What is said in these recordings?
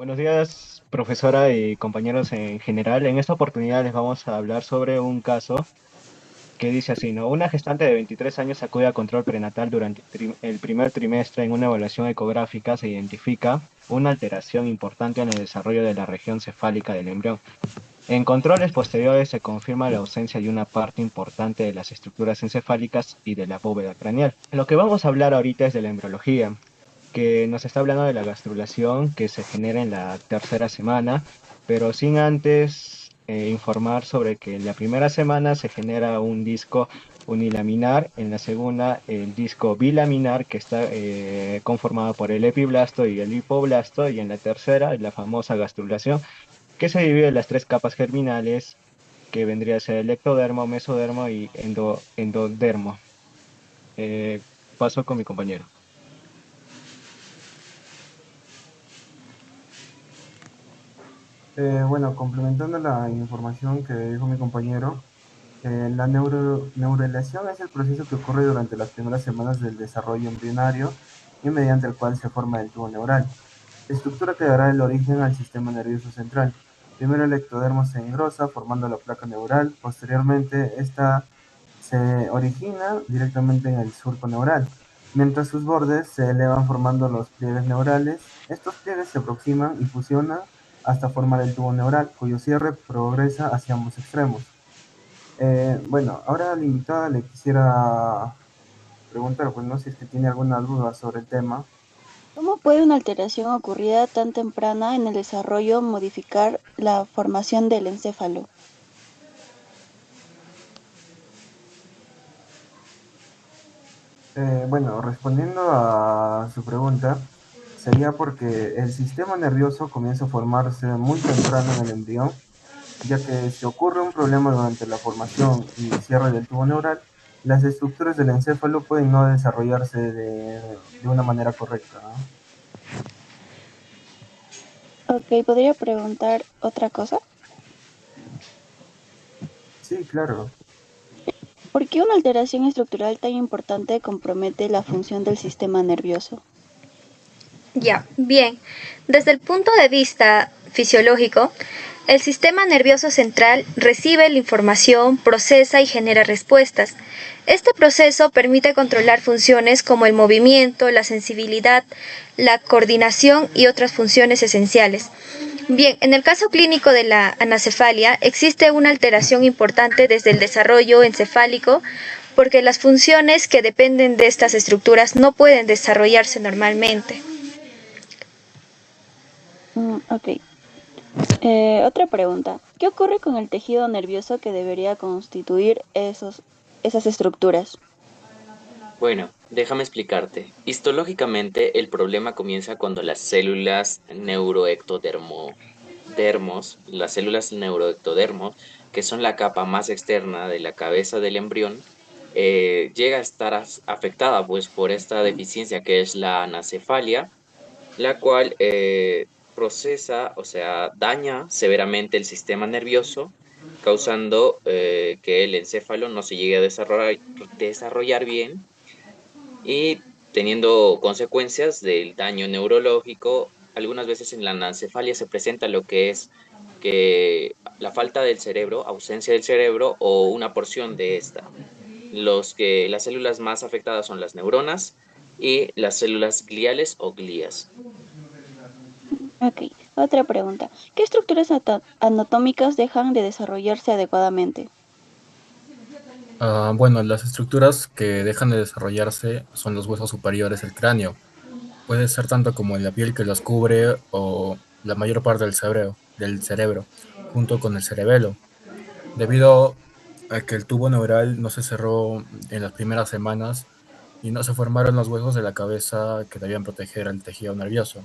Buenos días, profesora y compañeros en general. En esta oportunidad les vamos a hablar sobre un caso que dice así, ¿no? Una gestante de 23 años acude a control prenatal durante el primer trimestre. En una evaluación ecográfica se identifica una alteración importante en el desarrollo de la región cefálica del embrión. En controles posteriores se confirma la ausencia de una parte importante de las estructuras encefálicas y de la bóveda craneal. Lo que vamos a hablar ahorita es de la embriología, que nos está hablando de la gastrulación que se genera en la tercera semana, pero sin antes informar sobre que en la primera semana se genera un disco unilaminar, en la segunda el disco bilaminar que está conformado por el epiblasto y el hipoblasto, y en la tercera la famosa gastrulación que se divide en las tres capas germinales, que vendría a ser el ectodermo, mesodermo y endodermo. Eh, Paso con mi compañero. Bueno, complementando la información que dijo mi compañero, la neurulación es el proceso que ocurre durante las primeras semanas del desarrollo embrionario y mediante el cual se forma el tubo neural, estructura que dará el origen al sistema nervioso central. Primero el ectodermo se engrosa formando la placa neural, posteriormente esta se origina directamente en el surco neural, mientras sus bordes se elevan formando los pliegues neurales. Estos pliegues se aproximan y fusionan hasta formar el tubo neural, cuyo cierre progresa hacia ambos extremos. Bueno, ahora a la invitada le quisiera preguntar, pues no sé si es que tiene alguna duda sobre el tema. ¿Cómo puede una alteración ocurrida tan temprana en el desarrollo modificar la formación del encéfalo? Bueno, respondiendo a su pregunta, sería porque el sistema nervioso comienza a formarse muy temprano en el embrión, ya que si ocurre un problema durante la formación y cierre del tubo neural, las estructuras del encéfalo pueden no desarrollarse de una manera correcta, ¿no? Ok, ¿podría preguntar otra cosa? Sí, claro. ¿Por qué una alteración estructural tan importante compromete la función del sistema nervioso? Ya, bien. Desde el punto de vista fisiológico, el sistema nervioso central recibe la información, procesa y genera respuestas. Este proceso permite controlar funciones como el movimiento, la sensibilidad, la coordinación y otras funciones esenciales. Bien, en el caso clínico de la anacefalia existe una alteración importante desde el desarrollo encefálico porque las funciones que dependen de estas estructuras no pueden desarrollarse normalmente. Ok. Otra pregunta. ¿Qué ocurre con el tejido nervioso que debería constituir esas estructuras? Bueno, déjame explicarte. Histológicamente, el problema comienza cuando las células las células neuroectodermos, que son la capa más externa de la cabeza del embrión, llega a estar afectada pues por esta deficiencia que es la anacefalia, la cual procesa, o sea, daña severamente el sistema nervioso, causando que el encéfalo no se llegue a desarrollar bien y teniendo consecuencias del daño neurológico. Algunas veces en la anencefalia se presenta lo que es que la falta del cerebro, ausencia del cerebro o una porción de esta. Las células más afectadas son las neuronas y las células gliales o glías. Ok. Otra pregunta. ¿Qué estructuras anatómicas dejan de desarrollarse adecuadamente? Bueno, las estructuras que dejan de desarrollarse son los huesos superiores del cráneo. Puede ser tanto como la piel que los cubre o la mayor parte del cerebro, junto con el cerebelo, debido a que el tubo neural no se cerró en las primeras semanas y no se formaron los huesos de la cabeza que debían proteger al tejido nervioso,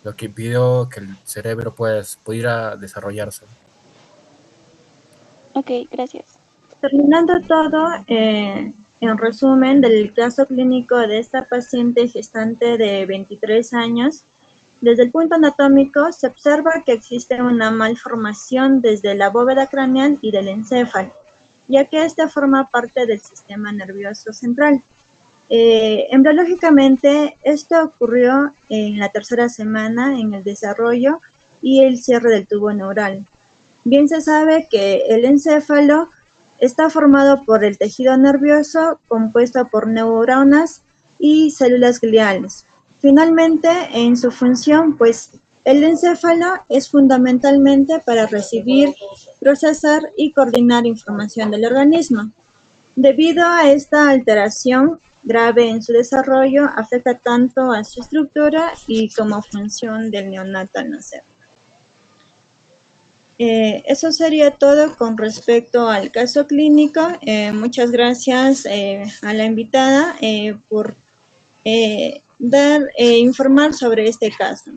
lo que impidió que el cerebro pudiera desarrollarse. Ok, gracias. Terminando todo, en resumen del caso clínico de esta paciente gestante de 23 años, desde el punto anatómico se observa que existe una malformación desde la bóveda craneal y del encéfalo, ya que esta forma parte del sistema nervioso central. Embriológicamente, esto ocurrió en la tercera semana en el desarrollo y el cierre del tubo neural. Bien se sabe que el encéfalo está formado por el tejido nervioso compuesto por neuronas y células gliales. Finalmente, en su función, pues el encéfalo es fundamentalmente para recibir, procesar y coordinar información del organismo. Debido a esta alteración grave en su desarrollo, afecta tanto a su estructura y como función del neonato al nacer. Eso sería todo con respecto al caso clínico. Muchas gracias a la invitada por informar sobre este caso.